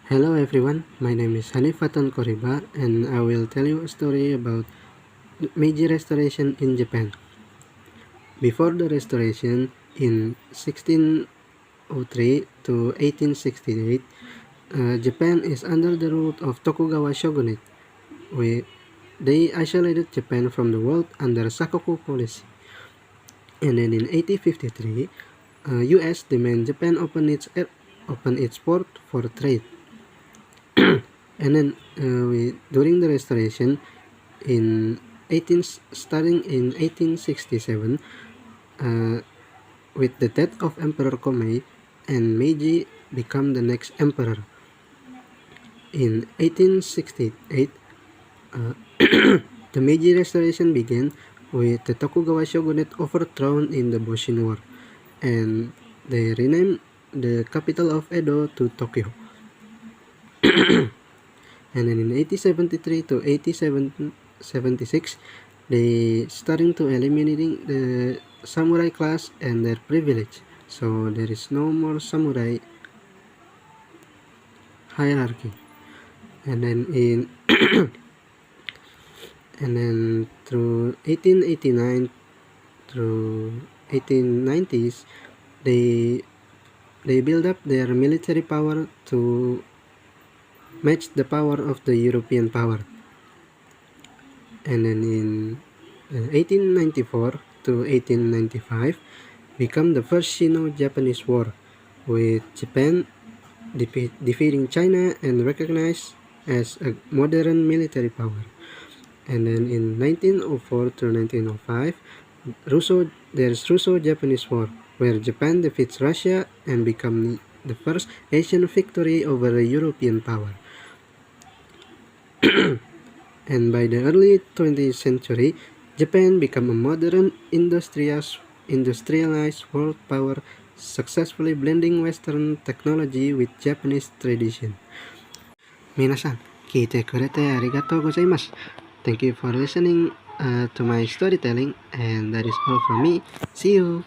Hello everyone, my name is Hanifatan Koriba and I will tell you a story about Meiji restoration in Japan. Before the restoration in 1603 to 1868, Japan is under the rule of Tokugawa shogunate. They isolated Japan from the world under Sakoku policy. And then in 1853, US demand Japan open its port for trade. And then during the restoration starting in 1867, with the death of Emperor Komei, and Meiji become the next emperor. In 1868, the Meiji restoration began with the Tokugawa shogunate overthrown in the Boshin War, and they renamed the capital of Edo to Tokyo. And then in 1873 to 1876, they starting to eliminating the samurai class and their privilege. So there is no more samurai hierarchy. And then and then through 1889 through 1890s, they build up their military power to match the power of the European power. And then in 1894 to 1895 become the first Sino-Japanese War, with Japan defeating China and recognized as a modern military power. And then in 1904 to 1905, there's Russo-Japanese War, where Japan defeats Russia and become the first Asian victory over a European power. And by the early 20th century, Japan became a modern industrialized world power, successfully blending Western technology with Japanese tradition. Minasan, kite kurete arigatou gozaimasu. Thank you for listening to my storytelling, and that is all from me. See you!